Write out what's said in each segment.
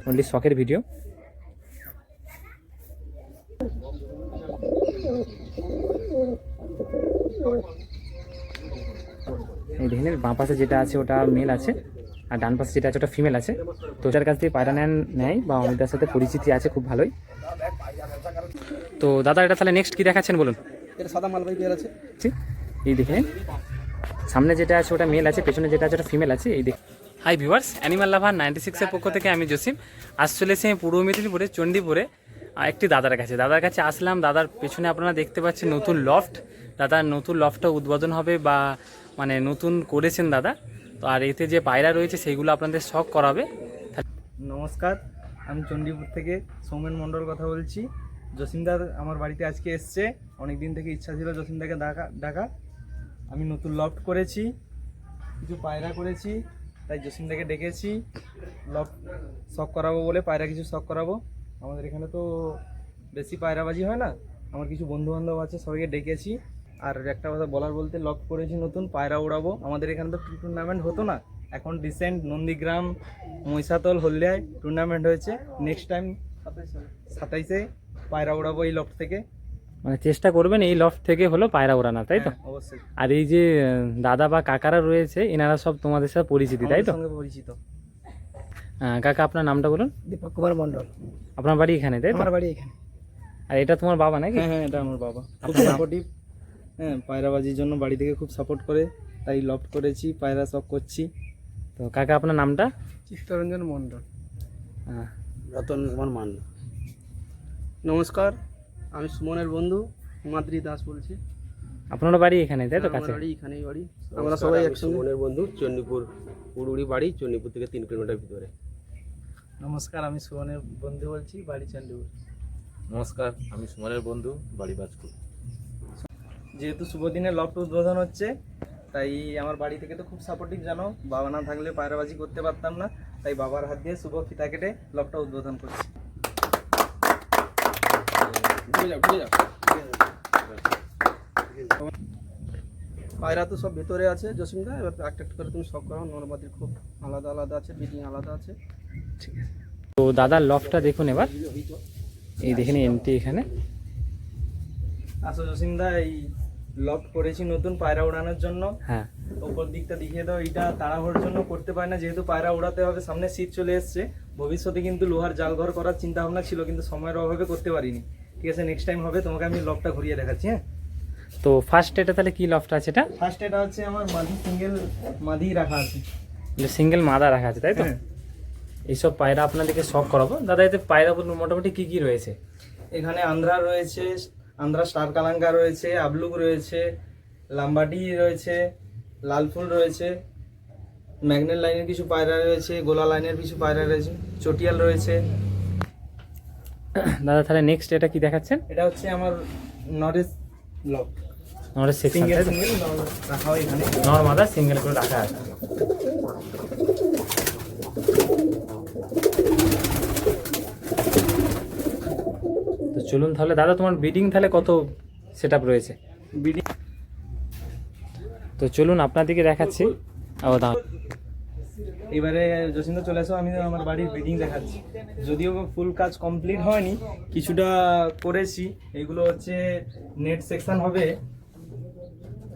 Only শখের video. এই দেখেন বাঁ পাশে যেটা আছে ওটা মেল আছে, আর ডান পাশে যেটা আছে ওটা ফিমেল আছে। তো ওটার কাছ থেকে পায়রা নেয় বা অমিতার সাথে পরিচিতি আছে খুব ভালোই। তো দাদা এটা তাহলে নেক্সট কি দেখাচ্ছেন বলুন। এটা সাদা মালবাহী পেয়ার আছে। এই দেখেন সামনে যেটা আছে ওটা মেল আছে, পেছনে যেটা আছে ওটা ফিমেল আছে। এই দেখেন। হাই ভিউয়ার্স, অ্যানিমাল লাভার 96-এর পক্ষ থেকে আমি জসিম। আজ চলেছি আমি পূর্ব মেদিনীপুরে চণ্ডীপুরে একটি দাদার কাছে আসলাম। দাদার পেছনে আপনারা দেখতে পাচ্ছেন নতুন লফট। দাদার নতুন লফটটা উদ্বোধন হবে বা মানে নতুন করেছেন দাদা। তো আর এতে যে পায়রা রয়েছে সেইগুলো আপনাদের শখ করাবে। নমস্কার, আমি চণ্ডীপুর থেকে সৌমেন মণ্ডল কথা বলছি। জসিমদার আমার বাড়িতে আজকে এসছে, অনেক দিন থেকে ইচ্ছা ছিল জসিমদাকে ডাকা। আমি নতুন লফট করেছি, কিছু পায়রা করেছি, তাই জসিমদাকে ডেকেছি লফট শখ করাবো বলে। পায়রা কিছু শখ করাবো। আমাদের এখানে তো বেশি পায়রাবাজি হয় না, আমার কিছু বন্ধুবান্ধব আছে, সবাইকে ডেকেছি। আর একটা কথা বলার বলতে, লফট করেছি নতুন, পায়রা উড়াবো। আমাদের এখানে তো টুর্নামেন্ট হতো না, এখন রিসেন্ট নন্দীগ্রাম, মহিষাতল, হলদিয়ায় টুর্নামেন্ট হয়েছে। নেক্সট টাইম 27-এ পায়রা উড়াবো এই লফট থেকে। মানে চেষ্টা করবেন এই লফট থেকে হলো পায়রা ওড়ানো, তাই তো? অবশ্যই। আর এই যে দাদা বা কাকারা রয়েছে এনারা সব তোমাদের সাথে পরিচিতি, তাই তো? সঙ্গে পরিচিত। কাকা আপনার নামটা বলুন। দীপক কুমার মণ্ডল। আপনার বাড়ি এখানে, তাই তো? আমার বাড়ি এখানে। আর এটা তোমার বাবা নাকি? হ্যাঁ, এটা আমার বাবা, খুব সাপোর্টিভ। হ্যাঁ, পায়রাবাজির জন্য বাড়ি থেকে খুব সাপোর্ট করে, তাই লফট করেছি, পায়রা শখ করছি। তো কাকা আপনার নামটা? চিত্তরঞ্জন মণ্ডল। রতন কুমার মান। নমস্কার, আমি সুমনের বন্ধু মাদ্রি দাস বলছি। আপনার বাড়ি এখানে, তাই তো? কাছে বাড়ি এখানেই বাড়ি, আমরা সবাই একসঙ্গে। সুমনের বন্ধু, চণ্ডীপুর উড়ুড়ি বাড়ি, চণ্ডীপুর থেকে 3 কিলোমিটার ভিতরে। নমস্কার, আমি সুমনের বন্ধু বলছি, বাড়ি চণ্ডীপুর। নমস্কার, আমি সুমনের বন্ধু, বাড়ি বাজপুর। যেহেতু শুভ দিনে লফট উদ্বোধন হচ্ছে, তাই আমার বাড়ি থেকে তো খুব সাপোর্টিভ, জানো। বাবা না থাকলে পায়রাবাজি করতে পারতাম না, তাই বাবার হাত দিয়ে শুভ ফিতা কেটে লফটটা উদ্বোধন করছি। পায়রা তো সব ভেতরে আছে জসিমদা, এবার একটা একটা করে তুমি সব করো। নর্মাদির খুব আলাদা আলাদা আছে, বিডিং আলাদা আছে। তো দাদার লফটটা দেখুন এবার। এই দেখেন এন্ট্রি এখানে। আসো জসিমদা, এই লফট করেছি নতুন পায়রা ওড়ানোর জন্য। হ্যাঁ, উপর দিকটা দেখিয়ে দাও। এটা তাড়াহুড়োর জন্য করতে পারি না, যেহেতু পায়রা উড়াতে হবে, সামনে শীত চলে এসছে। ভবিষ্যতে কিন্তু লোহার জাল ঘর করার চিন্তা ভাবনা ছিল, কিন্তু সময়ের অভাবে করতে পারিনি। ঠিক আছে, নেক্সট টাইম হবে। তোমাকে আমি লফটটা ঘুরিয়ে দেখাচ্ছি। হ্যাঁ, তো ফার্স্ট এটা তাহলে কি লফট আছে? এটা ফার্স্ট এটা হচ্ছে আমার মাদি, সিঙ্গেল মাদি রাখা আছে। সিঙ্গেল মাদা রাখা আছে, তাই তো? হ্যাঁ। এইসব পায়রা আপনাদেরকে শখ করাবো। দাদা এতে পায়রা মোটামুটি কি কি রয়েছে? এখানে আন্ধ্রা রয়েছে, আন্ধ্রা স্টার কালাঙ্কা রয়েছে, আবলুক রয়েছে, লাম্বাটি রয়েছে, লাল ফুল রয়েছে, ম্যাগনেট লাইনের কিছু পায়রা রয়েছে, গোলা লাইনের কিছু পায়রা রয়েছে, চটিয়াল রয়েছে। দাদা তাহলে নেক্সট এটা কি দেখাচ্ছেন? এটা হচ্ছে আমার নরেশ লক, আমাদের সেকশন সিঙ্গেল সিঙ্গেল রাখা হয় এখানে। নর্মাদা সিঙ্গেল করে রাখা আছে। তো চলুন তাহলে দাদা, তোমার ব্রিডিং তাহলে কত সেটআপ রয়েছে? বিডি তো চলুন আপনাদেরকে দেখাচ্ছি। ও দাঁড়ান, এবারে জসিন্দা চলে আসো, আমি আমার বাড়ির বিডিং দেখাচ্ছি। যদিও ফুল কাজ কমপ্লিট হয়নি, কিছুটা করেছি। এগুলো হচ্ছে নেট সেকশন হবে,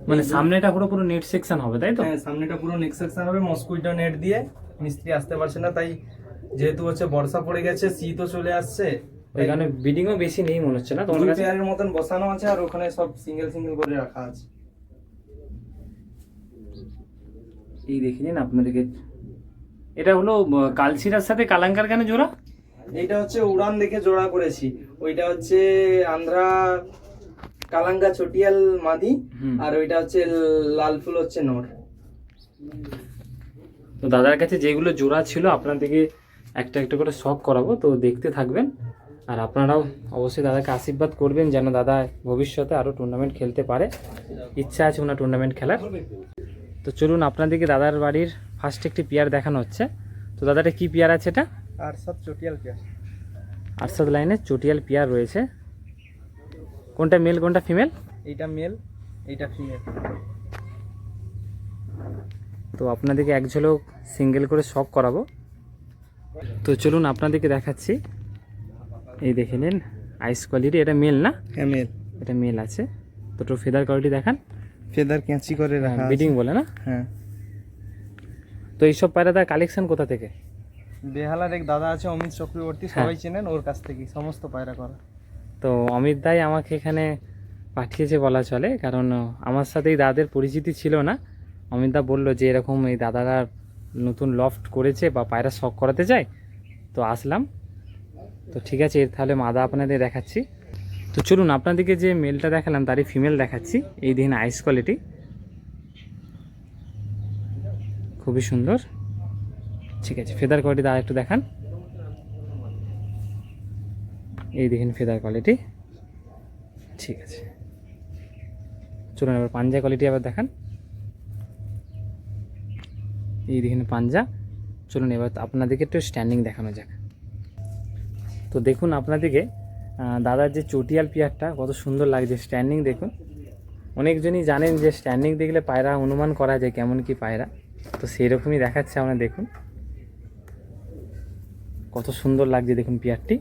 মানে সামনেটা পুরো নেট সেকশন হবে, তাই তো? হ্যাঁ, সামনেটা পুরো নেট সেকশন হবে মসকুইটো নেট দিয়ে। মিস্ত্রি আসতে পারছে না, তাই যেহেতু হচ্ছে বর্ষা পড়ে গেছে, শীতও চলে আসছে, ওইখানে ব্রিডিংও বেশি নেই মনে হচ্ছে না তোমার দুই কাছে? পেয়ারের মতন বসানো আছে, আর ওখানে সব সিঙ্গেল সিঙ্গেল করে রাখা আছে। এই দেখে নিন আপনাদেরকে। এটা হলো কালচিরার সাথে কালাঙ্কার কেন জোড়া? এইটা হচ্ছে উড়ান দেখে জোড়া করেছি। ওইটা হচ্ছে আন্ধ্রা কালাঙ্গা চটিয়াল মাদি, আর ওইটা হচ্ছে লাল ফুল হচ্ছে নর। তো দাদার কাছে যেগুলো জোড়া ছিল আপনাদেরকে একটা একটা করে শখ করাবো, তো দেখতে থাকবেন। আর আপনারাও অবশ্যই দাদাকে আশীর্বাদ করবেন যেন দাদা ভবিষ্যতে আরও টুর্নামেন্ট খেলতে পারে। ইচ্ছা আছে ওনার টুর্নামেন্ট খেলার। তো চলুন আপনাদেরকে দাদার বাড়ির ফার্স্ট একটি পেয়ার দেখানো হচ্ছে। তো দাদাটা কি পেয়ার আছে? এটা আর সব চটিয়াল পেয়ার, আরশাদ লাইনের চটিয়াল পেয়ার রয়েছে। কোনটা মেল কোনটা ফিমেল? এইটা মেল, এইটা ফিমেল। তো আপনাদেরকে এক ঝলক সিঙ্গেল করে শখ করাবো। তো চলুন আপনাদেরকে দেখাচ্ছি, এই দেখে নিন আইস কোয়ালিটি। এটা মেল না? হ্যাঁ মেল। এটা মেল আছে। দুটো ফেদার কোয়ালিটি দেখান। ফেদার ক্যাঁচি করে রাখা বিডিং বলে না? হ্যাঁ। তো এইসব পায়রা তার কালেকশন কোথা থেকে? বেহালার এক দাদা আছে অমিত চক্রবর্তী, সবাই চেনেন, ওর কাছ থেকে সমস্ত পায়রা করা। তো অমিত দাই আমাকে এখানে পাঠিয়েছে বলা চলে, কারণ আমার সাথে এই দাদাদের পরিচিতি ছিল না। অমিত দা বললো যে এরকম এই দাদারা নতুন লফট করেছে বা পায়রা শখ করাতে চায়, তো আসলাম। তো ঠিক আছে, এর তাহলে মাদা আপনাদের দেখাচ্ছি। তো চলুন আপনাদেরকে যে মেলটা দেখালাম তারই ফিমেল দেখাচ্ছি। এই দিন আইস কোয়ালিটি খুবই সুন্দর। ঠিক আছে, ফেদার কোয়ালিটি আর একটু দেখান। এই দেখেন ফেদার কোয়ালিটি। ঠিক আছে, চলুন এবার পাঞ্জা কোয়ালিটি আবার দেখান। এই দেখেন পাঞ্জা। চলুন এবার আপনাদেরকে একটু স্ট্যান্ডিং দেখানো যাক। তো দেখুন আপনাদেরকে দাদার যে চটিয়াল পেয়ারটা কত সুন্দর লাগছে। স্ট্যান্ডিং দেখুন। অনেকজনই জানেন যে স্ট্যান্ডিং দেখলে পায়রা অনুমান করা যায় কেমন কি পায়রা, তো সেই রকমই দেখাচ্ছে। আমরা দেখুন কত সুন্দর লাগছে। দেখুন পেয়ারটি,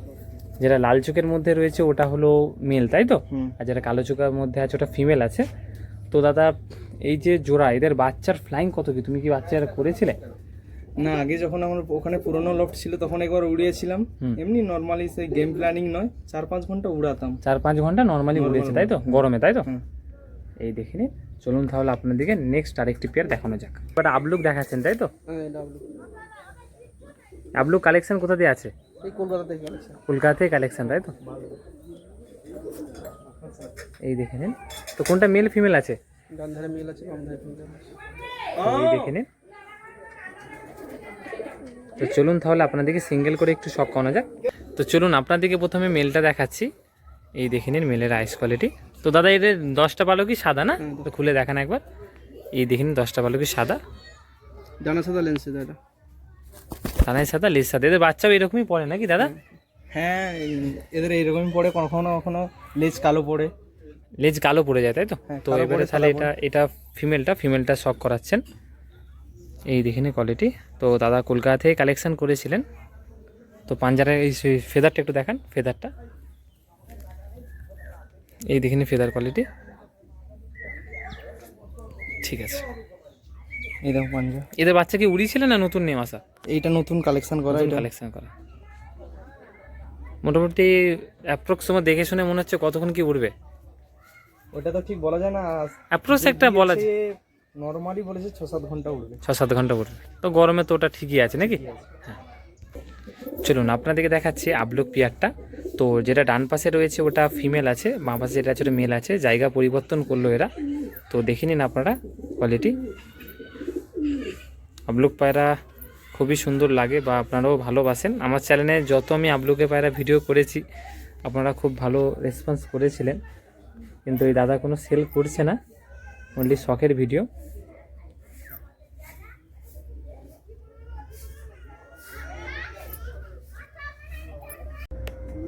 যেটা লাল চোখের মধ্যে রয়েছে ওটা হলো মেল, তাই তো? আর যেটা কালো চোখের মধ্যে আছে ওটা ফিমেল আছে। তো দাদা এই যে জোড়া, এদের বাচ্চার ফ্লাইং কত কি? তুমি কি বাচ্চারা করেছিলে? না, আগে যখন আমার ওখানে পুরোনো লফট ছিল তখন একবার উড়িয়েছিলাম, এমনি নর্মালি সেই গেম প্ল্যানিং নয়, 4-5 ঘন্টা উড়াতাম। 4-5 ঘন্টা নর্মালি উড়েছে, তাই তো? গরমে, তাই তো? এই দেখে নিন। চলুন তাহলে আপনাদেরকে নেক্সট আরেকটি পেয়ার দেখানো যাক। বাট আবলুক দেখাচ্ছেন, তাই তো? আবলুক কালেকশন কোথা দিয়ে আছে? এই কলকাতা থেকে কালেকশন। কলকাতা থেকে কালেকশন, তাই তো? এই দেখে নিন। তো কোনটা মেল ফিমেল আছে? ডান ধারে মেল আছে, বাম ধারে ফিমেল আছে। এই দেখে নিন। তো চলুন তাহলে আপনাদেরকে সিঙ্গেল করে একটু শখ করানো যাক। তো চলুন আপনাদেরকে প্রথমে মেলটা দেখাচ্ছি। এই দেখে নিন মেলের আইস কোয়ালিটি। তো দাদা এদের 10টা পালকই সাদা না? তো খুলে দেখান একবার। এই দেখে নিন 10টা পালকই সাদা, ডানা সাদা লেন্স দাদা, ডানায় সাদা লেজ সাদা। এদের বাচ্চাও এরকমই পড়ে নাকি দাদা? হ্যাঁ এদের এইরকমই পড়ে, কখনো কখনো লেজ কালো পড়ে। লেজ কালো পড়ে যায়, তাই তো? হ্যাঁ, তো কালো এবারে পড়ে, তাহলে সাদা এটা ফিমেলটা শখ করাচ্ছেন। এই দেখে নিন কোয়ালিটি। তো দাদা কলকাতা থেকে কালেকশন করেছিলেন। তো পাঞ্জারের এই ফেদারটা একটু দেখান। ফেদারটা এই দেখে নিন, ফেদার কোয়ালিটি। ঠিক আছে, এই দেখো পাঞ্জা। এদের বাচ্চা কি উড়িয়েছিলেন না নতুন নেম আসা? এইটা নতুন কালেকশন করা, এটা কালেকশন করা। মোটামুটি অ্যাপ্রক্স সময় দেখে শুনে মনে হচ্ছে কতক্ষণ কি উড়বে? ওটা তো ঠিক বলা যায় না, অ্যাপ্রক্স একটা বলা যায়। নরমালি বলেছে 6-7 ঘন্টা উড়বে। 6-7 ঘন্টা উড়বে। তো গরমে তো ওটা ঠিকই আছে নাকি? হ্যাঁ। চলুন আপনাদেরকে দেখাচ্ছি আবলুক পেয়ারটা। তো যেটা ডান পাশে রয়েছে ওটা ফিমেল আছে, বাঁ পাশে যেটা আছে ওটা মেল আছে। জায়গা পরিবর্তন করলো এরা। তো দেখে নিন আপনারা কোয়ালিটি। আবলুক পায়রা খুবই সুন্দর লাগে বা আপনারাও ভালোবাসেন। আমার চ্যানেলে যত আমি আবলুকে পায়রা ভিডিও করেছি আপনারা খুব ভালো রেসপন্স করেছিলেন, কিন্তু এই দাদা কোনো সেল করছে না, অনলি শখের ভিডিও।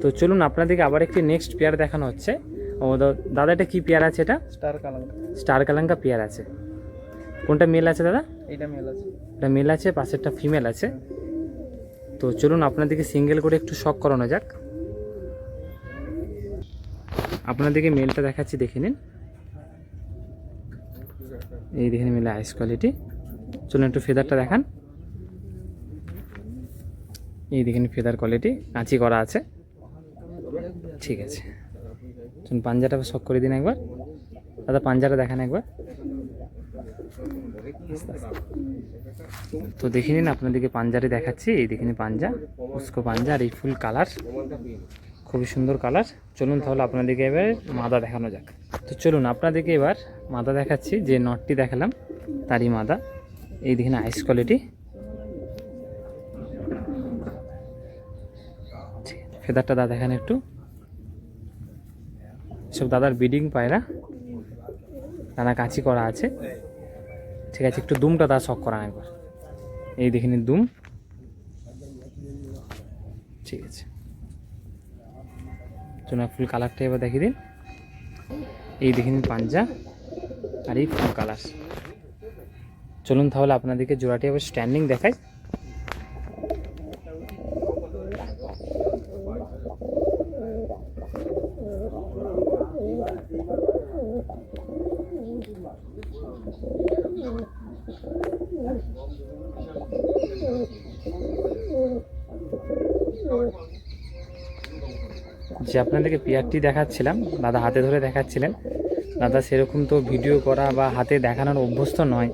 তো চলুন আপনাদেরকে আবার একটি নেক্সট পেয়ার দেখানো হচ্ছে। ও দাদা এটা কি পেয়ার আছে? এটা স্টার কালাঙ্কা। স্টার কালাঙ্কা পেয়ার আছে। কোনটা মেল আছে দাদা? এইটা মেল আছে। এটা মেল আছে, পাশেরটা ফিমেল আছে। তো চলুন আপনাদেরকে সিঙ্গেল করে একটু শখ করানো যাক। আপনাদেরকে মেলটা দেখাচ্ছি, দেখে নিন। এই দেখে নিন মেলে আইস কোয়ালিটি। চলুন একটু ফেদারটা দেখান। এই দেখেন ফেদার কোয়ালিটি, কাঁচি করা আছে। ঠিক আছে, চলুন পাঞ্জাটা শখ করে দিন একবার দাদা। পাঞ্জাটা দেখান একবার। তো দেখে নিন আপনাদেরকে পাঞ্জারে দেখাচ্ছি। এই দেখে নিন পাঞ্জা, উস্কো পাঞ্জা, আর এই ফুল কালার, খুবই সুন্দর কালার। চলুন তাহলে আপনাদেরকে এবার মাদা দেখানো যাক। তো চলুন আপনাদেরকে এবার মাদা দেখাচ্ছি। যে নটটি দেখালাম তারই মাদা। এই দেখেন আইস কোয়ালিটি। ফেদারটা দাদা দেখান একটু। সব দাদার ব্রিডিং পায়রা, দাদা কাঁচি করা আছে। ঠিক আছে, একটু দুমটা দাদা শখ করা একবার। এই দেখে নিন দুম। ঠিক আছে, চুনা ফুল কালারটা এবার দেখিয়ে দিন। এই দেখে নিন পাঞ্জা আর এই ফুল কালার। চলুন তাহলে আপনাদেরকে জোড়াটি এবার স্ট্যান্ডিং দেখাই। যে আপনাদেরকে পেয়ারটি দেখাচ্ছিলাম, দাদা হাতে ধরে দেখাচ্ছিলেন। দাদা সেরকম তো ভিডিও করা বা হাতে দেখানোর অভ্যস্ত নয়,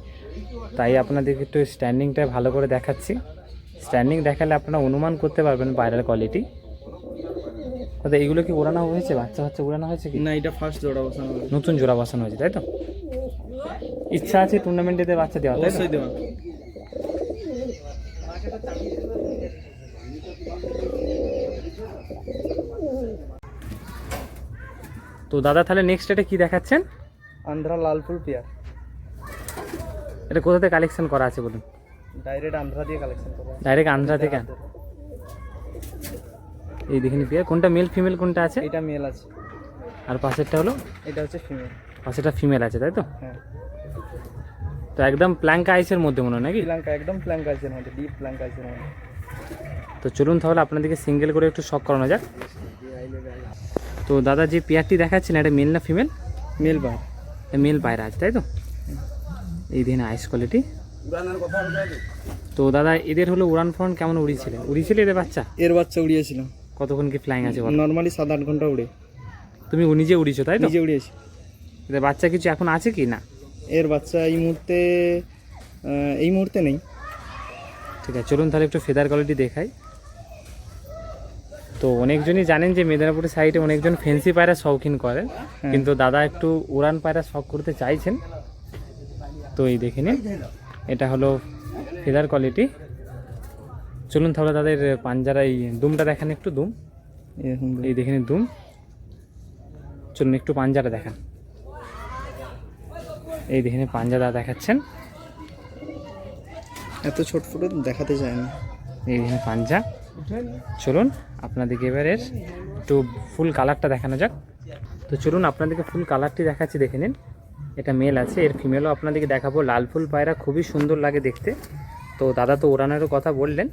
তাই আপনাদেরকে একটু স্ট্যান্ডিংটা ভালো করে দেখাচ্ছি। স্ট্যান্ডিং দেখালে আপনারা অনুমান করতে পারবেন পায়রার কোয়ালিটি। দাদা এগুলো কি ওড়ানো হয়েছে, বাচ্চা বাচ্চা ওড়ানো হয়েছে কি? না, এটা ফার্স্ট জোড়া বসানো হবে। নতুন জোড়া বসানো হয়েছে তাই তো? ইচ্ছা আছে টুর্নামেন্টেতে বাচ্চা দেওয়া, তাই তো? অবশ্যই দেওয়া। তো দাদা তাহলে নেক্সট এটা কি দেখাচ্ছেন? আন্ধ্রা লাল ফুল পেয়ার, এটা কোথা থেকে কালেকশন করা আছে বলুন? ডাইরেক্ট আন্ধ্রা দিয়ে কালেকশন করা। ডাইরেক্ট আন্ধ্রা থেকে? এই দেখিনি পেয়ার, কোনটা মেল ফিমেল কোনটা আছে? এটা মেল আছে, আর পাশেরটা হলো? এটা হচ্ছে ফিমেল। পাশেরটা ফিমেল আছে তাই তো? হ্যাঁ, তো একদম প্ল্যাঙ্ক আইসের মধ্যে মনে হয় নাকি? শ্রীলঙ্কা একদম প্ল্যাঙ্ক আইসের মধ্যে, ডিপ প্ল্যাঙ্ক আইসের মধ্যে। তো চলুন তাহলে আপনাদেরকে সিঙ্গেল করে একটু শক করানো যাক। তো দাদা যে পেয়ারটি দেখাচ্ছেন এটা মেল না ফিমেল? মেল বার, মেল পায়রা আছে তাই তো? এই দিন আইস কোয়ালিটি। তো দাদা এদের হলো উড়ান ফোন কেমন উড়িয়েছিল এদের বাচ্চা? এর বাচ্চা উড়িয়েছিল। কতক্ষণ কি ফ্লাইং আছে বলো? নর্মালি 7-8 ঘন্টা উড়ে। তুমি নিজে উড়িয়েছো তাই তো? নিজে উড়িয়েছি। এদের বাচ্চা কিছু এখন আছে কি না? এর বাচ্চা এই মুহূর্তে নেই। ঠিক আছে, চলুন তাহলে একটু ফেদার কোয়ালিটি দেখাই। তো অনেকজনই জানেন যে মেদিনীপুরের সাইডে অনেকজন ফেন্সি পায়রা শৌখিন করেন, কিন্তু দাদা একটু উড়ান পায়রা শখ করতে চাইছেন। তো এই দেখে নিন, এটা হলো ফেদার কোয়ালিটি। চলুন তাহলে তাদের পাঞ্জারা এই দুমটা দেখান, একটু দুম এই দেখে নিন দুম। চলুন একটু পাঞ্জারা দেখান। এই দেখে নিন পাঞ্জারা দেখাচ্ছেন। এত ছোট ফুটো দেখাতে চায় না। এই দেখে নিন পাঞ্জা। চলুন আপনাদেরকে এবারে একটু ফুল কালারটা দেখানো যাক। তো চলুন আপনাদেরকে ফুল কালারটি দেখাচ্ছি, দেখে নিন। এটা মেল আছে, এর ফিমেলও আপনাদেরকে দেখাবো। লাল ফুল পায়রা খুবই সুন্দর লাগে দেখতে। তো দাদা তো ওড়ানোরও কথা বললেন,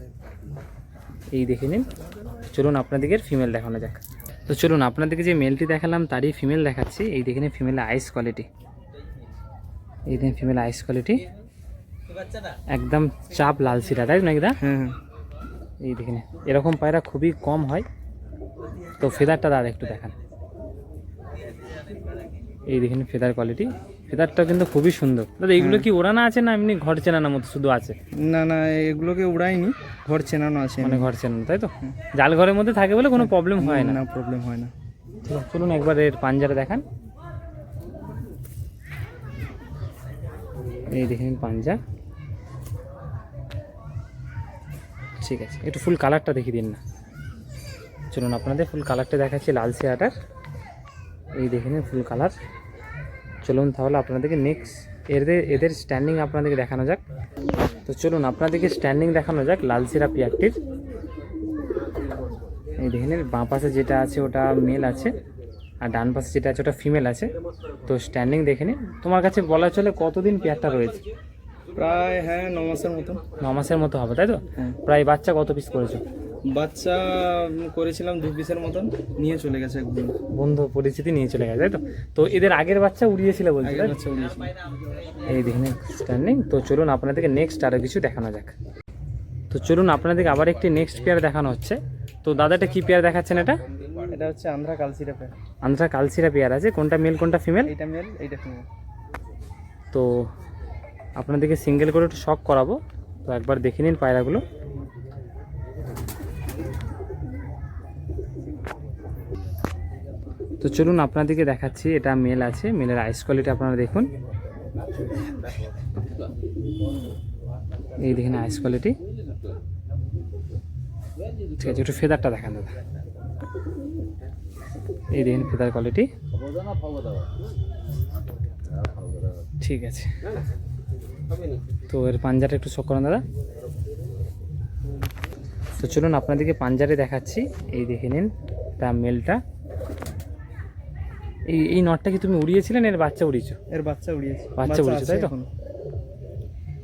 এই দেখে নিন। চলুন আপনাদেরকে ফিমেল দেখানো যাক। তো চলুন আপনাদেরকে যে মেলটি দেখালাম তারই ফিমেল দেখাচ্ছি। এই দেখে নিন ফিমেল আইস কোয়ালিটি। এই দেখেন ফিমেল আইস কোয়ালিটি, একদম চাপ লাল সিরা তাই নাকি দা? হ্যাঁ হ্যাঁ, এই দেখেন এরকম পায়রা খুবই কম হয়। তো ফেদারটা দাদা একটু দেখান। এই দেখেন ফেদার কোয়ালিটি, ফেদারটা কিন্তু খুবই সুন্দর। দাদা এগুলো কি ওড়ানো আছে না এমনি ঘর চেনানোর মতো শুধু আছে? না না, এগুলোকে উড়াইনি, ঘর চেনানো আছে। মানে ঘর চেনানো তাই তো? জাল ঘরের মধ্যে থাকে বলে কোনো প্রবলেম হয় না। না, প্রবলেম হয় না। চলুন একবার এর পাঞ্জারা দেখান। এই দেখেন পাঞ্জা। ঠিক আছে, একটু ফুল কালারটা দেখিয়ে দিন না। চলুন আপনাদের ফুল কালারটা দেখাচ্ছি লাল সিরাটার। এই দেখে নিন ফুল কালার। চলুন তাহলে আপনাদেরকে নেক্সট এদের স্ট্যান্ডিং আপনাদেরকে দেখানো যাক। তো চলুন আপনাদেরকে স্ট্যান্ডিং দেখানো যাক লাল সিরা পিয়ারটির। এই দেখে নিন বাঁ পাশে যেটা আছে ওটা মেল আছে, আর ডান পাশে যেটা আছে ওটা ফিমেল আছে। তো স্ট্যান্ডিং দেখে নিন। তোমার কাছে বলা চলে কতদিন পেয়ারটা রয়েছে? প্রায় 9 মাসের মতো। 9 মাসের মতো হবে তাই তো? প্রায় বাচ্চা কত পিস করেছো? বাচ্চা করেছিলাম 2 পিসের মতন, নিয়ে চলে গেছে একদম। বন্ধু পরিচিতি নিয়ে চলে গেছে তাই তো? তো এদের আগের বাচ্চা উড়িয়েছিল বলছি তাই তো? বাচ্চা উড়িয়েছিল। এই দেখুন স্ট্যান্ডিং। তো চলুন আপনাদেরকে নেক্সট আরও কিছু দেখানো যাক। তো চলুন আপনাদেরকে আবার একটি নেক্সট পেয়ার দেখানো হচ্ছে। তো দাদাটা কি পেয়ার দেখাচ্ছেন? এটা হচ্ছে আন্ধ্রা কালসিরা পেয়ার। আন্ধ্রা কালসিরা পেয়ার আছে, কোনটা মেল কোনটা ফিমেল? এইটা মেল, এইটা ফিমেল। তো আপনাদেরকে সিঙ্গেল করে একটু শক করাবো। তো একবার দেখে নিন পায়রাগুলো। তো চলুন আপনাদেরকে দেখাচ্ছি, এটা মেল আছে, মেলের আইস কোয়ালিটি আপনারা দেখুন। এই দেখেন আইস কোয়ালিটি। ঠিক আছে, একটু ফেদারটা দেখান দাদা। এই দেখেন ফেদার কোয়ালিটি। ঠিক আছে, তো এর পাঞ্জাটা একটু শক করেন দাদা। তো চলুন আপনাদেরকে পাঞ্জারে দেখাচ্ছি। এই দেখে নিন তা মেলটা। এই নটটা কি তুমি উড়িয়েছিলেন? এর বাচ্চা উড়িয়েছো? এর বাচ্চা উড়িয়েছে। বাচ্চা উড়িয়েছো আছে তাই তো? এখন।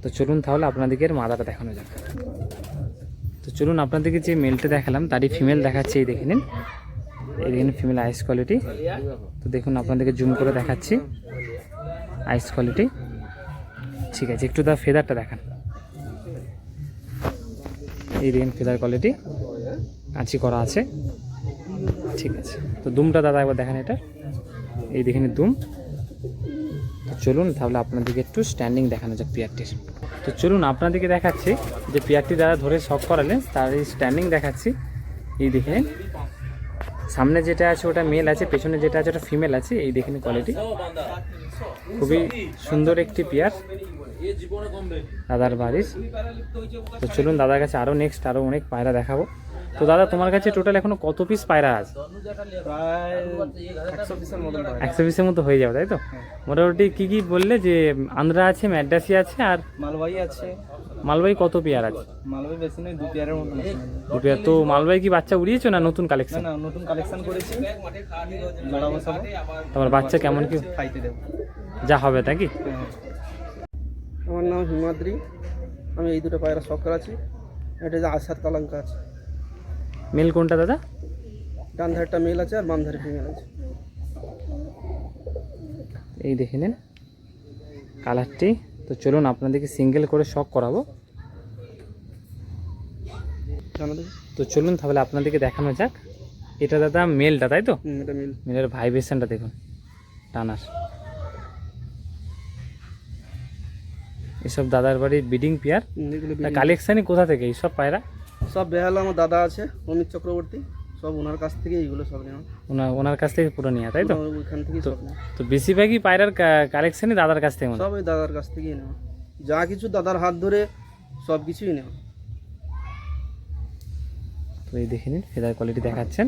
তো চলুন তাহলে আপনাদেরকে এর মাদাটা দেখানো যাক। তো চলুন আপনাদেরকে যে মেলটা দেখালাম তারই ফিমেল দেখাচ্ছি। এই দেখে নিন, এই দেখেন ফিমেল আইস কোয়ালিটি। তো দেখুন আপনাদেরকে জুম করে দেখাচ্ছি আইস কোয়ালিটি। ঠিক আছে, একটু দা ফেদারটা দেখান। এই দেখেন ফেদার কোয়ালিটি, কাঁচি করা আছে। ঠিক আছে, তো দুমটা দাদা একবার দেখেন, এটা এই দেখেন দুম। তো চলুন তাহলে আপনাদেরকে একটু স্ট্যান্ডিং দেখানো যাক পেয়ারটির। তো চলুন আপনাদেরকে দেখাচ্ছি যে পেয়ারটি দাদা ধরে শখ করালেন তার এই স্ট্যান্ডিং দেখাচ্ছি। এই দেখেন সামনে যেটা আছে ওটা মেল আছে, পেছনে যেটা আছে ওটা ফিমেল আছে। এই দেখেন কোয়ালিটি, খুবই সুন্দর একটি পেয়ার দাদার বাড়ির। তো চলুন দাদার কাছে আরও নেক্সট আরও অনেক পায়রা দেখাবো। তো দাদা তোমার কাছে টোটাল এখনো কত পিস পায়রা আছে? প্রায় 100 পিসের মতন পায়রা। 100 পিসের মতো হয়ে যাবে, তাই তো? মোটামুটি কি কি বললে যে আন্ধ্রা আছে, ম্যাড্রাসি আছে, আর মালবাহী আছে। মালবাহী কত পেয়ার আছে? মালবাহী বেশি নয়, 2 পেয়ারের মতন আছে। 2 পেয়ার। তো মালবাহী কি বাচ্চা উড়িয়েছো না নতুন না কালেকশন? না, নতুন কালেকশন করেছি, জোড়া বসাবো, তোমার বাচ্চা কেমন কি খাইতে দেবো। যা হবে নাকি? হ্যাঁ। আমার নাম হিমাদ্রি, আমি এই দুটো পায়রা শখ করাচ্ছি। এটা যে আসাদ কালাঙ্কা আছে, মেল কোনটা দাদা? ডান ধারটা মেল আছে আর বাম ধারে ফিমেল আছে। এই দেখে নিন কালারটি। তো চলুন আপনাদেরকে সিঙ্গেল করে শখ করাবো। জানা দেবে? তো চলুন তাহলে আপনাদেরকে দেখানো যাক। এটা দাদা মেলটা, তাই তো? এটা মেল। মেলের ভাইব্রেশনটা দেখুন, টানার। এসব দাদার বাড়ির ব্রিডিং পেয়ার। এগুলো কালেকশানই কোথা থেকে এইসব পায়রা? সব বেহালা আমার দাদা আছে অমিত চক্রবর্তী, সব ওনার কাছ থেকে এইগুলো সব নেওয়া। ওনার কাছ থেকে পুরো নেওয়া, তাই তো? ওইখান থেকে সব নেওয়া, তো বেশিরভাগই পায়রার কালেকশানই দাদার কাছ থেকে মনে হয়। সব ওই দাদার কাছ থেকেই নেওয়া। যা কিছু দাদার হাত ধরে সব কিছুই নেওয়া। তো এই দেখে নিন ফেদার কোয়ালিটি দেখাচ্ছেন।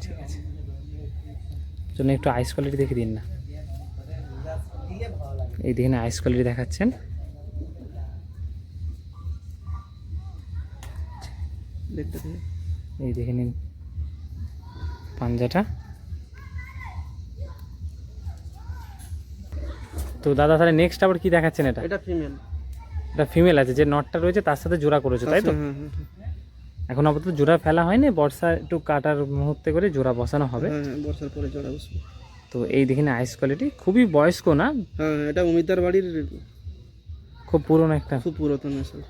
ঠিক আছে, জন্য একটু আইস কোয়ালিটি দেখে দিন না। এই দেখে আইস কোয়ালিটি দেখাচ্ছেন। দেখতে থেকে এই দেখে নিন পাঞ্জাটা। তো দাদা তাহলে নেক্সট আবার কি দেখাচ্ছেন? এটা এটা ফিমেল। এটা ফিমেল আছে, যে নটটা রয়েছে তার সাথে জোড়া করেছো, তাই তো? হ্যাঁ হ্যাঁ হ্যাঁ। এখন আপাতত জোড়া ফেলা হয়নি, বর্ষা একটু কাটার মুহূর্তে করে জোড়া বসানো হবে। হ্যাঁ হ্যাঁ, বর্ষার পরে জোড়া বসবে। তো এই দেখে আইস কোয়ালিটি, খুবই বয়স্ক না, হ্যাঁ এটা অমিতার বাড়ির খুব পুরনো একটা। খুব পুরাতন এসব।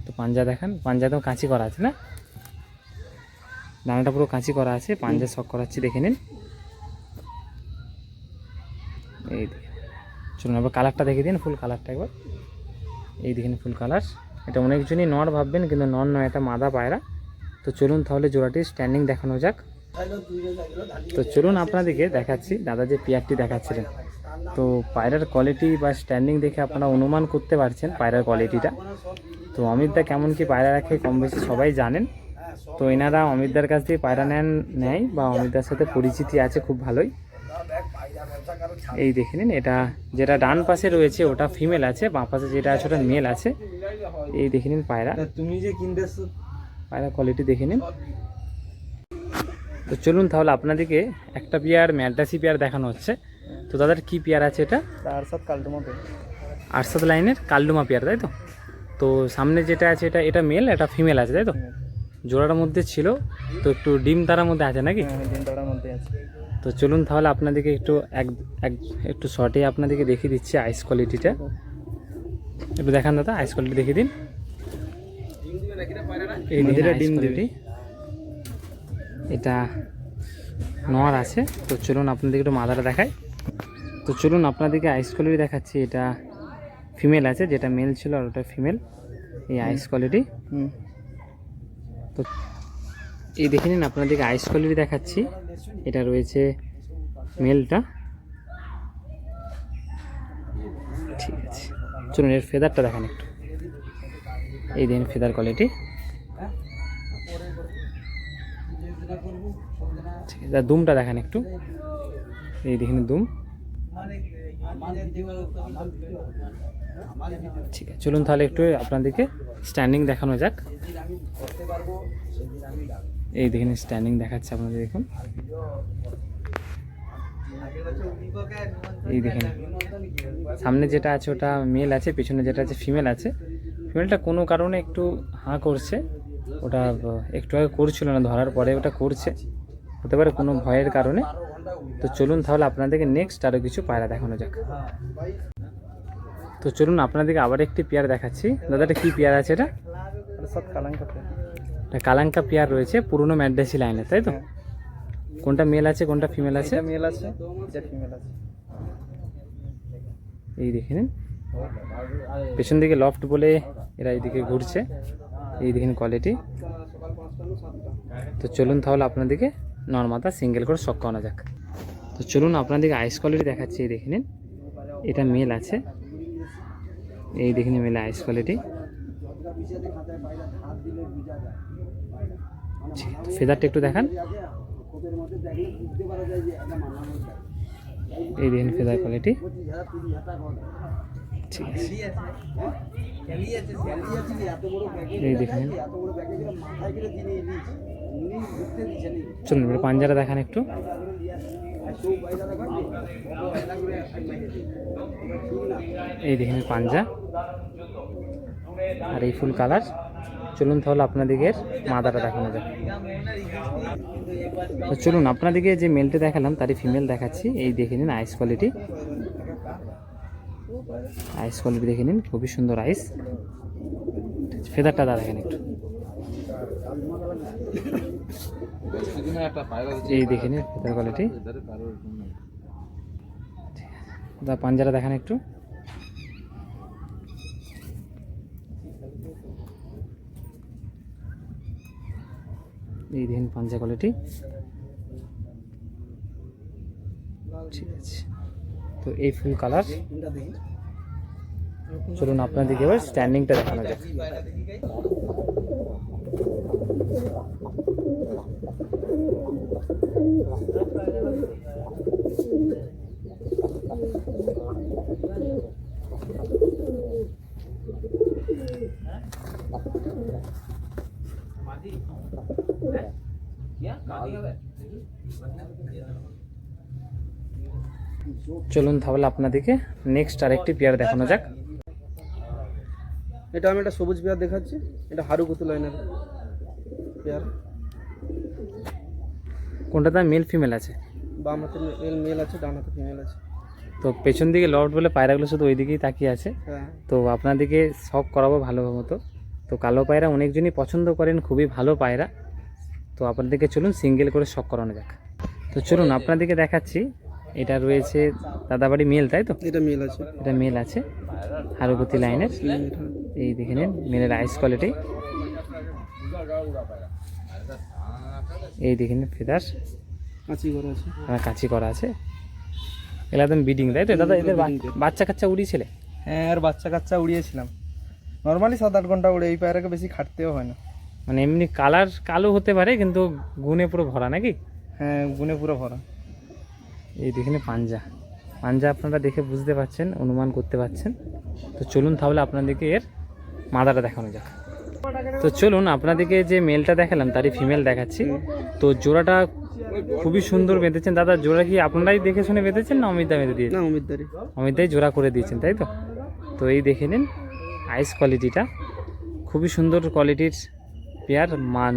তো পাঞ্জা দেখান, পাঞ্জাতেও কাঁচি করা আছে না? ডানাটা পুরো কাঁচি করা আছে, পাঞ্জা শক করাচ্ছি, দেখে নিন। এই দেখে চলুন আবার কালারটা দেখে দিন, ফুল কালারটা একবার। এই দেখেন ফুল কালার। এটা অনেকজনই নর ভাববেন, কিন্তু নর নয়, এটা মাদা পায়রা। তো চলুন তাহলে জোড়াটি স্ট্যান্ডিং দেখানো যাক। তো চলুন আপনাদেরকে দেখাচ্ছি দাদা যে পেয়ারটি দেখাচ্ছিলেন। তো পায়রার কোয়ালিটি বা স্ট্যান্ডিং দেখে আপনারা অনুমান করতে পারছেন পায়রার কোয়ালিটিটা। তো অমিতদা কেমন কি পায়রা রাখে কম বেশি সবাই জানেন। তো এনারা অমিতদার কাছ থেকে পায়রা নেয় বা অমিতদার সাথে পরিচিতি আছে খুব ভালোই। এই দেখে নিন, এটা যেটা ডান পাশে রয়েছে ওটা ফিমেল আছে, বাঁ পাশে যেটা আছে ওটা মেল আছে। এই দেখে নিন পায়রা, তা তুমি যে কিনতেছো, পায়রা কোয়ালিটি দেখে নিন। তো চলুন তাহলে আপনাদেরকে একটা পেয়ার ম্যাড্রাসি পেয়ার দেখানো হচ্ছে। তো দাদার কি পেয়ার আছে এটা? তার সাথে কালদমা পেয়ার। আরসাদ লাইনের কালডুমা পেয়ার, তাই তো? তো সামনে যেটা আছে এটা মেল, এটা ফিমেল আছে, তাই তো? জোড়াটার মধ্যে ছিল তো একটু ডিম তারার মধ্যে আছে নাকি? হ্যাঁ, দিনটার মধ্যে আছে। তো চলুন তাহলে আপনাদেরকে একটু শর্টে আপনাদেরকে দেখিয়ে দিচ্ছি আইস কোয়ালিটিটা। একটু দেখান দাদা, আইস কোয়ালিটি দেখিয়ে দিন। এই দেখেন আইস কোয়ালিটি, এটা নর আছে। তো চলুন আপনাদেরকে একটু মাদাটা দেখাই। তো চলুন আপনাদেরকে আইস কোয়ালিটি দেখাচ্ছি। এটা ফিমেল আছে, যেটা মেল ছিল আর ওটা ফিমেল। এই আইস কোয়ালিটি। তো এই দেখে নিন আপনাদেরকে আইস কোয়ালিটি দেখাচ্ছি। এটা রয়েছে মেলটা। ঠিক আছে, চলুন এর ফেদারটা দেখান একটু। এই দেখেন ফেদার কোয়ালিটি। ঠিক আছে, দুমটা দেখান একটু। এই দেখেন দুম। ঠিক আছে, চলুন তাহলে একটু আপনাদেরকে স্ট্যান্ডিং দেখানো যাক। এই দেখেন স্ট্যান্ডিং দেখাচ্ছে আপনাদের, দেখুন। এই দেখেন সামনে যেটা আছে ওটা মেল আছে, পেছনে যেটা আছে ফিমেল আছে। ফিমেলটা কোনো কারণে একটু হাঁ করছে, ওটা একটু আগে করছিল না, ধরার পরে ওটা করছে, হতে পারে কোনো ভয়ের কারণে। তো চলুন তাহলে আপনাদেরকে নেক্সট আরও কিছু পায়রা দেখানো যাক। তো চলুন আপনাদেরকে আবার একটি পেয়ার দেখাচ্ছি। দাদা এটা কী পেয়ার আছে এটা? এটা সব কালাঙ্কা পেয়ার। এটা কালাঙ্কা পেয়ার রয়েছে পুরনো ম্যাড্রাসি লাইনে, তাই তো? কোনটা মেল আছে কোনটা ফিমেল আছে? এটা মেল আছে, এটা ফিমেল আছে। এই দেখে নিন, পেছন দিকে লফট বলে এরা এইদিকে ঘুরছে। এই দেখেন কোয়ালিটি। তো চলুন তাহলে আপনাদেরকে নর্মাদা সিঙ্গেল করে শক করানো যাক। তো চলুন আপনাদেরকে আইস কোয়ালিটি দেখাচ্ছি। এই দেখে নিন, এটা মেল আছে। এই দেখে নিন মেলে আইস কোয়ালিটি। ফেদারটা একটু দেখান। এই দেখেন ফেদার কোয়ালিটি, ঠিক আছে। এই দেখেন, চলুন এবার পাঞ্জারা দেখান একটু। এই দেখেন পাঞ্জা আর এই ফুল কালার। চলুন তাহলে আপনাদেরকে মাদাটা দেখানো যাক। তো চলুন আপনাদেরকে যে মেলটা দেখালাম তারই ফিমেল দেখাচ্ছি। এই দেখে নিন আইস কোয়ালিটি, আইস কোয়ালিটি দেখে নিন, খুবই সুন্দর আইস। ফেদারটা দেখেন একটু। এই দেখে নিন ফেদার কোয়ালিটি। পাঞ্জারা দেখান একটু। এই দেখেন পাঞ্জা কোয়ালিটি, ঠিক আছে। তো এই ফুল কালার। চলুন আপনাদেরকে এবার স্ট্যান্ডিংটা দেখানো যাক। চলুন তাহলে আপনাদেরকে নেক্সট আরেকটি পেয়ার দেখানো যাক। এটা আমি একটা সবুজ পেয়ার দেখাচ্ছি। এটা হারুকুতু লাইনের পেয়ার। কোনটাতে মেল ফিমেল আছে? বাম হাতে মেল আছে, ডান হাতে ফিমেল আছে। তো পেছন দিকে লফট বলে পায়রাগুলো শুধু ওই দিকেই তাকিয়ে আছে। হ্যাঁ, তো আপনাদেরকে শখ করাবো ভালো মতো। তো কালো পায়রা অনেকজনই পছন্দ করেন, খুবই ভালো পায়রা। তো আপনাদেরকে চলুন সিঙ্গেল করে শখ করানো যাক। তো চলুন আপনাদেরকে দেখাচ্ছি। এটা রয়েছে দাদাবাড়ি মেল, তাই তো? এটা মেল আছে। এটা মেল আছে হারুপতি লাইনের। এই দেখে নিন মেলের আইস কোয়ালিটি। এই দেখে নিন ফেদার কাঁচি করা আছে। কাঁচি করা আছে। এগুলো একদম বিডিং, তাই তো দাদা? এদের বাচ্চা কাচ্চা উড়িয়েছিলে? হ্যাঁ, আর বাচ্চা কাচ্চা উড়িয়েছিলাম। নর্মালি 7-8 ঘন্টা উড়ে, এই পায়রাকে বেশি খাটতেও হয় না। মানে এমনি কালার কালো হতে পারে কিন্তু গুণে পুরো ভরা নাকি? হ্যাঁ, গুণে পুরো ভরা। এই দেখে নিন পাঞ্জা, পাঞ্জা আপনারা দেখে বুঝতে পারছেন, অনুমান করতে পারছেন। তো চলুন তাহলে আপনাদেরকে এর মাদাটা দেখানো যাক। তো চলুন আপনাদেরকে যে মেলটা দেখালাম তারই ফিমেল দেখাচ্ছি। তো জোড়াটা খুবই সুন্দর বেঁধেছেন দাদা। জোড়া কি আপনারাই দেখে শুনে বেঁধেছেন না অমিতদা বেঁধে দিয়েছেন? না, অমিতদারি। অমিতদাই জোড়া করে দিয়েছেন, তাই তো? তো এই দেখে নিন আইস কোয়ালিটিটা, খুবই সুন্দর কোয়ালিটির পেয়ার।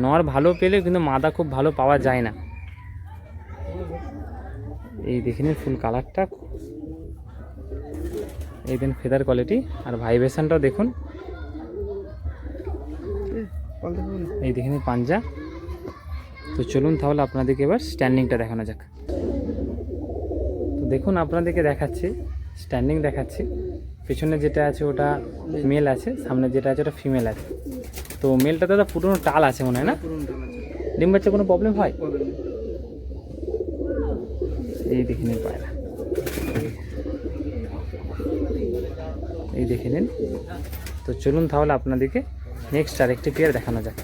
নর ভালো পেলে কিন্তু মাদা খুব ভালো পাওয়া যায় না। এই দেখে নিন ফুল কালারটা, এই দিন ফেদার কোয়ালিটি আর ভাইব্রেশনটাও দেখুন। এই দেখে নিন পাঞ্জা। তো চলুন তাহলে আপনাদেরকে এবার স্ট্যান্ডিংটা দেখানো যাক। তো দেখুন আপনাদেরকে দেখাচ্ছি, স্ট্যান্ডিং দেখাচ্ছি। পেছনে যেটা আছে ওটা মেল আছে, সামনে যেটা আছে ওটা ফিমেল আছে। তো মেলটা দাদা পুরনো টাল আছে মনে হয় না? ডিম বাচ্চা কোনো প্রবলেম হয়? এই দেখে নিন পায়রা, এই দেখে নিন। তো চলুন তাহলে আপনাদেরকে নেক্সট আরেকটি পেয়ার দেখানো যাক।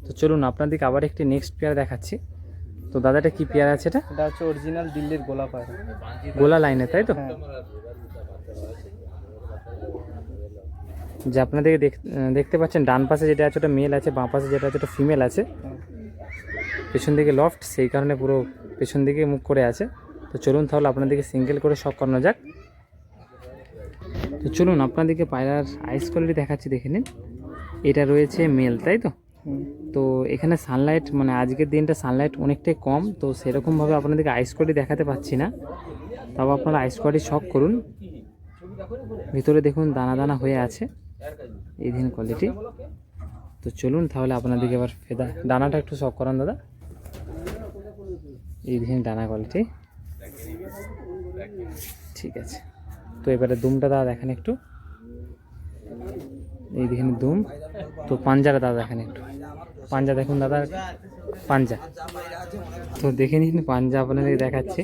তো চলুন আপনাদেরকে আবার একটি নেক্সট পেয়ার দেখাচ্ছি। তো দাদাটা কি পেয়ার আছে এটা? এটা হচ্ছে অরিজিনাল দিল্লির গোলা পায়রা। গোলা লাইনে, তাই তো? হ্যাঁ। যে আপনাদেরকে দেখতে পাচ্ছেন ডান পাশে যেটা আছে ওটা মেল আছে, বাঁ পাশে যেটা আছে ওটা ফিমেল আছে। পেছন দিকে লফট, সেই কারণে পুরো পেছন দিকে মুখ করে আছে। তো চলুন তাহলে আপনাদেরকে সিঙ্গেল করে শক করানো যাক। তো চলুন আপনাদেরকে পায়রার আইস কোয়ালিটি দেখাচ্ছি, দেখে নিন। এটা রয়েছে মেল, তাই তো? তো এখানে সানলাইট মানে আজকের দিনটা সানলাইট অনেকটাই কম, তো সেরকমভাবে আপনাদেরকে আইস কোয়ালিটি দেখাতে পাচ্ছি না। তবে আপনারা আইস কোয়ালিটি শক করুন। ভিতরে দেখুন দানা দানা হয়ে আছে, এই দিন কোয়ালিটি। তো চলুন তাহলে আপনাদেরকে এবার ফেদা ডানাটা একটু শক করান দাদা। এই দিন ডানা কোয়ালিটি, ঠিক আছে। তো এবারে দুমটা দাদা দেখেন একটু, এই দেখেন দুম। তো পাঞ্জাটা দাদা দেখেন একটু, পাঞ্জা দেখুন দাদা, পাঞ্জা। তো দেখে নিন পাঞ্জা আপনাদের দেখাচ্ছে।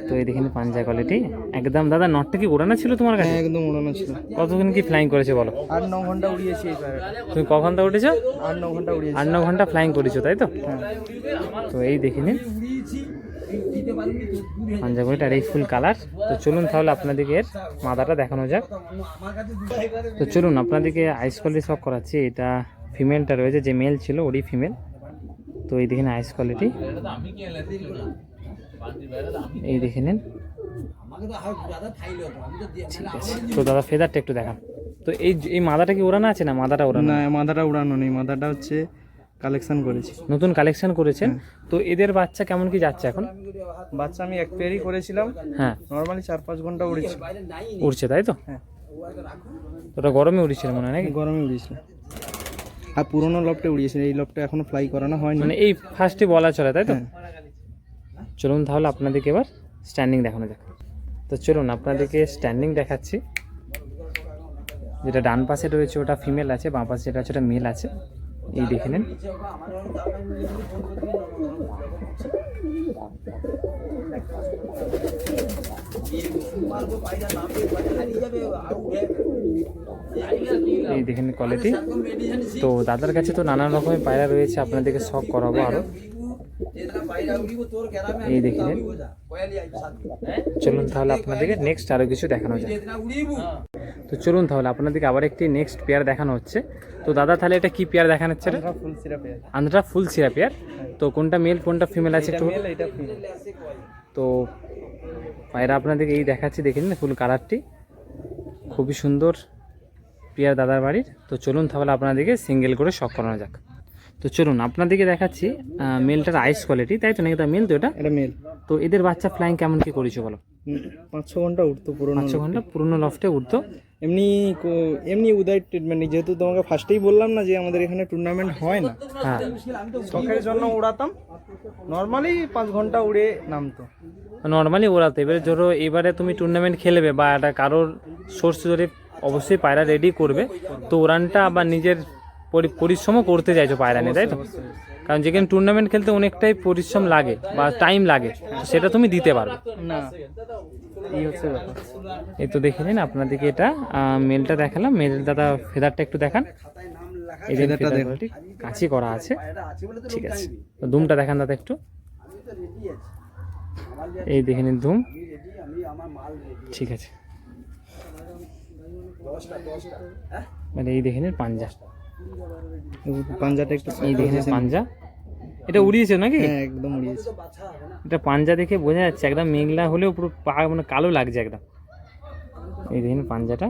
তো এই দেখেন পাঞ্জা কোয়ালিটি একদম। দাদা নটটা কি ওড়ানো ছিল তোমার কাছে? একদম ওড়ানো ছিল। কতক্ষণ কি ফ্লাইং করেছে বলো? 8-9 ঘন্টা উড়িয়েছি এই পায়রাটা। তুমি ক ঘন্টা উঠেছো? 8-9 ঘন্টা উড়িয়েছি। 8-9 ঘন্টা ফ্লাইং করেছো, তাই তো? তো এই দেখে নিন পাঞ্জা কোয়ালিটি আর এই ফুল কালার। তো চলুন তাহলে আপনাদেরকে এর মাদাটা দেখানো যাক। তো চলুন আপনাদেরকে আইস কোয়ালিটি সব করাচ্ছি। এটা ফিমেলটা রয়েছে, যে মেল ছিল ওরই ফিমেল। তো এই দেখেন আইস কোয়ালিটি, এই দেখে নিন, ঠিক আছে। তো দাদা ফেদারটা একটু দেখান। তো এই মাদাটা কি ওড়ানো আছে না? মাদাটা ওড়ানো? না, মাথাটা উড়ানো নেই, মাথাটা হচ্ছে কালেকশন করেছি। নতুন কালেকশন করেছেন। তো এদের বাচ্চা কেমন কি যাচ্ছে এখন? বাচ্চা আমি এক পেয়ারই করেছিলাম। হ্যাঁ, নর্মালি 4-5 ঘন্টা উড়েছি। উড়ছে তাই তো? হ্যাঁ। ওটা গরমে উড়েছিল মনে হয় নাকি? গরমে উড়িয়েছিল। আর পুরোনো লফটে উড়িয়েছিল, এই লফটে এখনো ফ্লাই করানো হয়নি। মানে এই ফার্স্টই বলা চলে তাই তো? চলুন তাহলে আপনাদেরকে এবার স্ট্যান্ডিং দেখানো যাক। তো চলুন আপনাদেরকে স্ট্যান্ডিং দেখাচ্ছি। যেটা ডান পাশে রয়েছে ওটা ফিমেল আছে, বাঁ পাশে যেটা আছে ওটা মেল আছে। এই দেখে নিন, এই দেখেন কোয়ালিটি। তো দাদার কাছে তো নানান রকমের পায়রা রয়েছে, আপনাদেরকে শখ করাবো আরো। এই দেখে নিন। চলুন তাহলে আপনাদেরকে নেক্সট আরো কিছু দেখানো যায়। তো চলুন তাহলে আপনাদেরকে আবার একটি নেক্সট পেয়ার দেখানো হচ্ছে। তো দাদা তাহলে এটা কি পেয়ার দেখানো হচ্ছে? ফুল সিরা পেয়ার। আন্ধ্রা ফুল সিরা পেয়ার। তো কোনটা মেল কোনটা ফিমেল আছে একটু? মেল, এটা ফিমেল। তো পায়রা আপনাদেরকে এই দেখাচ্ছি, দেখে নিন ফুল কালারটি খুবই সুন্দর পেয়ার দাদার বাড়ির। তো চলুন তাহলে আপনাদেরকে সিঙ্গেল করে শখ করানো যাক। তো চলুন আপনাদেরকে দেখাচ্ছি মেলটার আইস কোয়ালিটি, তাই তো নাকি? তা মেল তো এটা? এটা মেল। তো এদের বাচ্চা ফ্লাইং কেমন কি করেছো বলো? 5-6 ঘন্টা উঠতো পুরোনো। 5 ঘন্টা পুরনো লফটে উঠতো। এমনি উইদাউট ট্রিটমেন্ট, যেহেতু তোমাকে ফার্স্টেই বললাম না যে আমাদের এখানে টুর্নামেন্ট হয় না, হ্যাঁ, শখের জন্য উড়াতাম। নর্মালি 5 ঘন্টা উড়ে নামতো। নর্মালি ওড়াতো। এবারে ধরো এবারে তুমি টুর্নামেন্ট খেলবে বা একটা কারোর সোর্স ধরে অবশ্যই পায়রা রেডি করবে, তো ওরানটা আবার নিজের পরিশ্রমও করতে চাইছো পায়রা নিয়ে, তাই তো? কারণ যেখানে টুর্নামেন্ট খেলতে অনেকটাই পরিশ্রম লাগে বা টাইম লাগে, সেটা তুমি দিতে পারবে না, এই হচ্ছে ব্যাপার। এই তো দেখে নিন আপনাদেরকে এটা মেলটা দেখালাম। মেল দাদা ফেদারটা একটু দেখান। এই যে ফেদারটা দেখো, কাঁচি করা আছে, ঠিক আছে। তো দুমটা দেখান দাদা একটু, এই দেখে নিন ধুম, ঠিক আছে। মানে এই দেখে নিন পাঞ্জা, পাঞ্জাটা একটু এই দেখে নিন পাঞ্জা। এটা উড়িয়েছে নাকি? হ্যাঁ, একদম উড়িয়েছে। এটা পাঞ্জা দেখে বোঝা যাচ্ছে, একদম মেঘলা হলেও পুরো মানে কালো লাগছে একদম। এই দেখুন পাঞ্জাটা,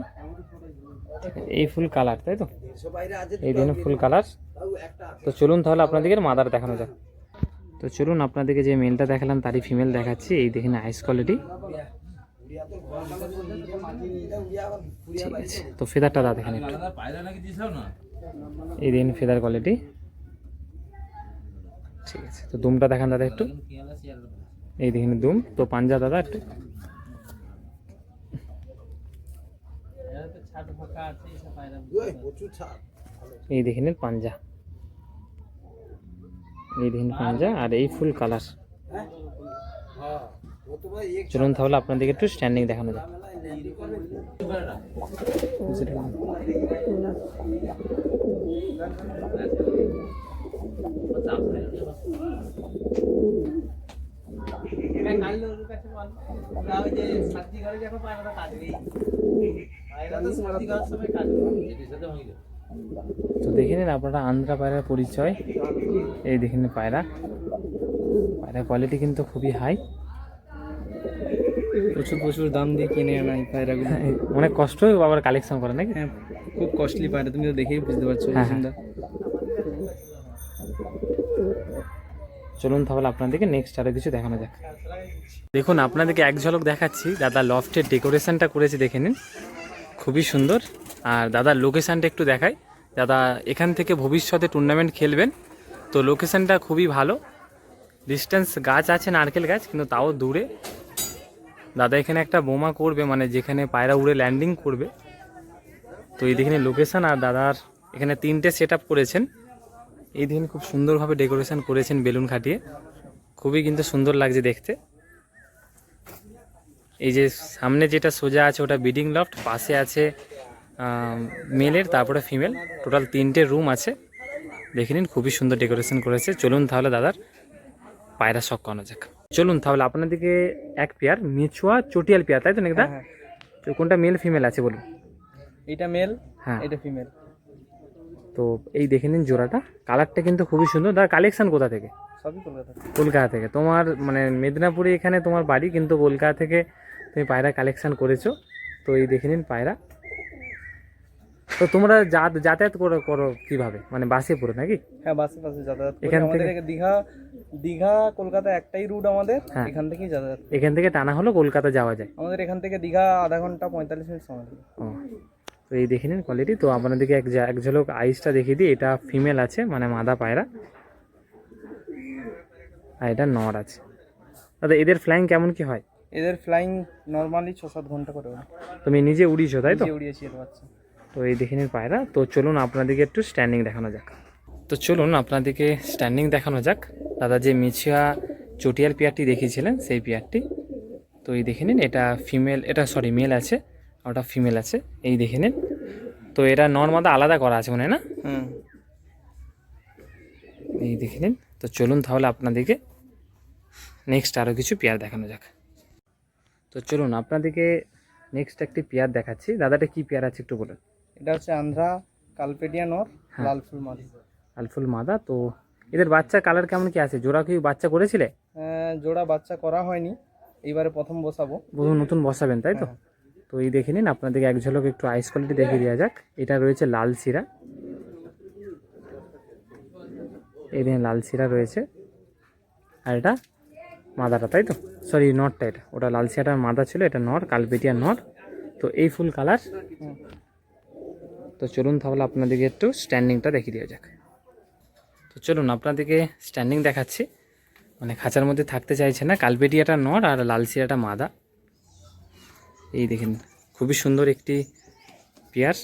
এই ফুল কালার, তাই তো? এই দেখুন ফুল কালার। তো চলুন তাহলে আপনাদেরকে মাদার দেখানো যাক। তো চলুন আপনাদেরকে যে মেলটা দেখালাম তারই ফিমেল দেখাচ্ছি। এই দেখুন আইস কোয়ালিটি, ঠিক আছে। তো ফেদারটা দাদা দেখেন একটু, এই দেখুন ফেদার কোয়ালিটি, ঠিক আছে। তো দুমটা দেখান দাদা একটু, এই দেখুন দুম। তো পাঞ্জা দাদা একটু, এই দেখেন পাঞ্জা, এই দেখেন পাঞ্জা আর এই ফুল কালার। চলুন তাহলে আপনাদেরকে একটু স্ট্যান্ডিং দেখানো যায়। তো দেখে নিন আপনারা আন্ধ্রা পায়রার পরিচয়। এই দেখে নিন পায়রা, পায়রার কোয়ালিটি কিন্তু খুবই হাই। প্রচুর দাম দিয়ে কিনে আনা এই পায়রাগুলো। অনেক কষ্ট হয় আবার কালেকশন করে নাকি? হ্যাঁ, খুব কস্টলি পায়রা, তুমি তো দেখেই বুঝতে পারছো। চলুন তাহলে আপনাদেরকে নেক্সট আরো কিছু দেখানো যাক। দেখুন আপনাদেরকে এক ঝলক দেখাচ্ছি, দাদা লফটের ডেকোরেশনটা করেছে, দেখে নিন। খুবই সুন্দর। আর দাদার লোকেশানটা একটু দেখাই। দাদা এখান থেকে ভবিষ্যতে টুর্নামেন্ট খেলবেন, তো লোকেশানটা খুবই ভালো। ডিস্টেন্স গাছ আছে, নারকেল গাছ, কিন্তু তাও দূরে। দাদা এখানে একটা বোমা করবে, মানে যেখানে পায়রা উড়ে ল্যান্ডিং করবে। তো এই দেখেন লোকেশান। আর দাদার এখানে 3টে সেট আপ করেছেন। এই দিন খুব সুন্দরভাবে ডেকোরেশন করেছেন বেলুন খাটিয়ে, খুবই কিন্তু সুন্দর লাগছে দেখতে। এই যে সামনে যেটা সোজা আছে ওটা বিডিং লফট, পাশে আছে মেলের, তারপরে ফিমেল, টোটাল 3টে রুম আছে। দেখে নিন খুবই সুন্দর ডেকোরেশন করেছে। চলুন তাহলে দাদার পায়রা শখ করানো যাক। চলুন তাহলে আপনাদেরকে এক পেয়ার মিছুয়া চটিয়াল পেয়ার, তাই তো নাকি দা? হ্যাঁ, তো কোনটা মেল ফিমেল আছে বলুন? এটা মেল, হ্যাঁ, এটা ফিমেল। তো এই দেখে নিন জোড়াটা, কালারটা কিন্তু খুবই সুন্দর। দাদা কালেকশন কোথা থেকে? সবই কলকাতা। কলকাতা থেকে। তোমার মানে মেদিনীপুরে এখানে তোমার বাড়ি, কিন্তু কলকাতা থেকে তুমি পায়রা কালেকশন করেছো। তো এই দেখে নিন পায়রা। তো তোমরা যাতায়াত করো কিভাবে, মানে বাসে পড়ো নাকি? হ্যাঁ, বাসে বাসে যাতায়াত করি। এখান আমাদের থেকে? দীঘা কলকাতা একটাই রুট আমাদের, হ্যাঁ। এখান থেকেই যাতায়াত। এখান থেকে টানা হলো কলকাতা যাওয়া যায়। আমাদের এখান থেকে দীঘা আধা ঘন্টা 45 মিনিট সময় লাগে। ও, তো এই দেখে নিন কোয়ালিটি। তো আপনাদেরকে এক ঝলক আইসটা দেখিয়ে দিই। এটা ফিমেল আছে, মানে মাদা পায়রা, আর এটা নর আছে। দাদা এদের ফ্লাইং কেমন কি হয়? এদের ফ্লাইং নর্মালি 6-7 ঘন্টা করে ওড়ে। তুমি নিজে উড়িয়েছো তাই তো? নিজে উড়িয়েছি এর বাচ্চা। তো এই দেখে নিন পায়রা। তো চলুন আপনাদেরকে একটু স্ট্যান্ডিং দেখানো যাক। তো চলুন আপনাদেরকে স্ট্যান্ডিং দেখানো যাক। দাদা যে মিছিয়া চটিয়াল পেয়ারটি দেখিয়েছিলেন সেই পেয়ারটি। তো এই দেখে নিন, এটা ফিমেল, এটা সরি মেল আছে, আর ওটা ফিমেল আছে। এই দেখে নিন। তো এরা নর মাদা আলাদা করা আছে মনে হয় না? হুম। এই দেখে নিন। তো চলুন তাহলে আপনাদেরকে নেক্সট আরও কিছু পেয়ার দেখানো যাক। তো চলুন আপনাদেরকে নেক্সট একটি পেয়ার দেখাচ্ছি। দাদাটা কি পেয়ার আছে একটু বলুন। এটা হচ্ছে আন্ধ্রা কালপেটিয়া নর, হ্যাঁ। লাল ফুল মাদি। আলফুল মাদা। তো এদের বাচ্চা কালার কেমন কি আছে? জোড়া কি বাচ্চা করেছিলে? জোড়া বাচ্চা করা হয়নি, এইবারে প্রথম বসাবো। বহু নতুন বসাবেন তাই তো? হ্যাঁ। তো এই দেখে নিন, আপনাদেরকে এক ঝলক একটু আইস কোয়ালিটি দেখিয়ে দেওয়া যাক। এটা রয়েছে লাল সিরা, এই দেখেন লাল সিরা রয়েছে। আর এটা মাদাটা তাই তো, সরি নটটা, এটা ওটা লাল সিরাটার মাদা ছিল, এটা নর, কালপেটিয়া নর। তো এই ফুল কালার। হুম। তো চলুন তাহলে আপনাদেরকে একটু স্ট্যান্ডিংটা দেখিয়ে দেওয়া যাক। তো চলুন আপনাদেরকে স্ট্যান্ডিং দেখাচ্ছি। মানে খাঁচার মধ্যে থাকতে চাইছে না, কালপেটিয়াটা নর আর লাল সিরাটা মাদা। এই দেখেন খুবই সুন্দর একটি পেয়ার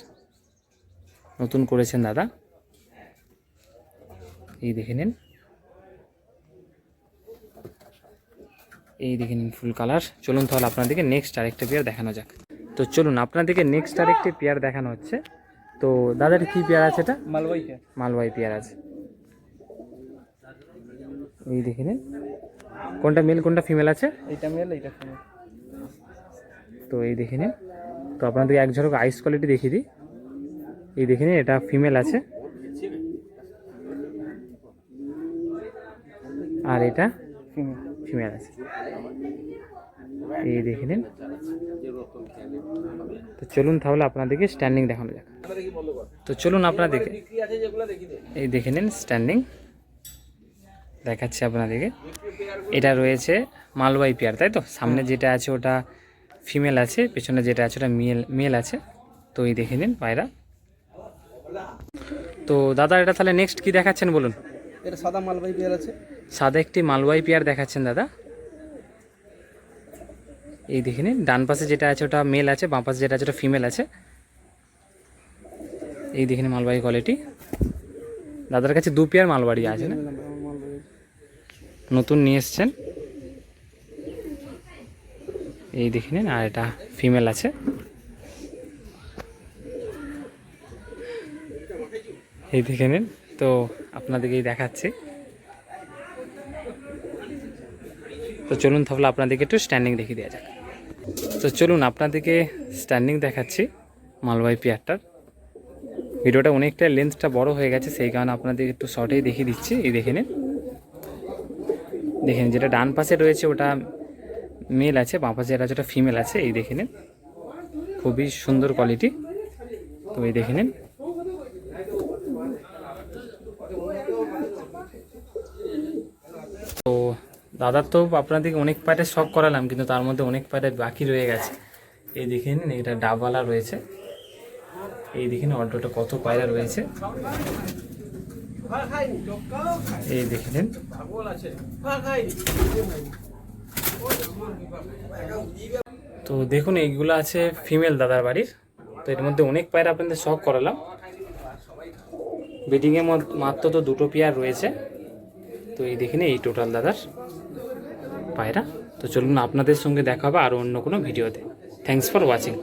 নতুন করেছেন দাদা। এই দেখে নিন, এই দেখে নিন ফুল কালার। চলুন তাহলে আপনাদেরকে নেক্সট আরেকটা পেয়ার দেখানো যাক। তো চলুন আপনাদেরকে নেক্সট আরেকটি পেয়ার দেখানো হচ্ছে। তো দাদার কি পেয়ার আছে? এটা মালবাইকে। মালবাই পেয়ার আছে। এই দেখে নিন, কোনটা মেল কোনটা ফিমেল আছে? এইটা মেল, এইটা ফিমেল। তো এই দেখে নিন। তো আপনাদেরকে এক ঝলক আইস কোয়ালিটি দেখিয়ে দিই। এই দেখে নিন, এটা ফিমেল আছে, আর এটা ফিমেল। ফিমেল আছে। এই দেখে নিন। তো চলুন তাহলে আপনাদেরকে স্ট্যান্ডিং দেখানো যাক। তো চলুন আপনাদেরকে এই দেখে নিন স্ট্যান্ডিং দেখাচ্ছি আপনাদেরকে। এটা রয়েছে মালবাই পেয়ার তাই তো? সামনে যেটা আছে ওটা ফিমেল আছে, পেছনে যেটা আছে ওটা মেল আছে। তো এই দেখে নিন পায়রা। তো দাদা এটা তাহলে নেক্সট কি দেখাচ্ছেন বলুন? এটা সাদা মালবাহী পেয়ার আছে। সাদা একটি মালবাই পেয়ার দেখাচ্ছেন দাদা। এই দেখে নিন, ডান পাশে যেটা আছে ওটা মেল আছে, বাঁ পাশে যেটা আছে ওটা ফিমেল আছে। এই দেখে নিন মালবাই কোয়ালিটি। দাদার কাছে 2 পেয়ার মালবাড়ি আছে না, নতুন নিয়ে এসছেন। এই দেখে নিন, আর এটা ফিমেল আছে। এই দেখে নিন। তো আপনাদেরকেই দেখাচ্ছি। তো চলুন তাহলে আপনাদেরকে একটু স্ট্যান্ডিং দেখিয়ে দেওয়া যাক। তো চলুন আপনাদেরকে স্ট্যান্ডিং দেখাচ্ছি মালবাই পেয়ারটার। ভিডিওটা অনেকটা লেন্থটা বড় হয়ে গেছে, সেই কারণে আপনাদের একটু শর্টেই দেখিয়ে দিচ্ছি। এই দেখে নিন, দেখে নিন যেটা ডান পাশে রয়েছে ওটা মেল আছে, বাঁ পাশে যেটা আছে ওটা ফিমেল আছে। এই দেখে নিন, খুবই সুন্দর কোয়ালিটি। তো এই দেখে নিন। তো দাদার তো আপনাদেরকে অনেক পায়রা শখ করালাম, কিন্তু তার মধ্যে অনেক পায়রা বাকি রয়ে গেছে। এই দেখে নিন, এটা ডাবওয়ালা রয়েছে, এই দেখেন অল্টোটা কত পায়রা রয়েছে, এই দেখে নেন। তো দেখুন এইগুলো আছে ফিমেল দাদার বাড়ির। তো এর মধ্যে অনেক পায়রা আপনাদের শখ করালাম। ব্রিডিংয়ের মাত্র তো 2টো পেয়ার রয়েছে। তো এই দেখেন এই টোটাল দাদার পায়রা। তো চলুন আপনাদের সঙ্গে দেখা হবে আরও অন্য কোনো ভিডিওতে। Thanks for watching.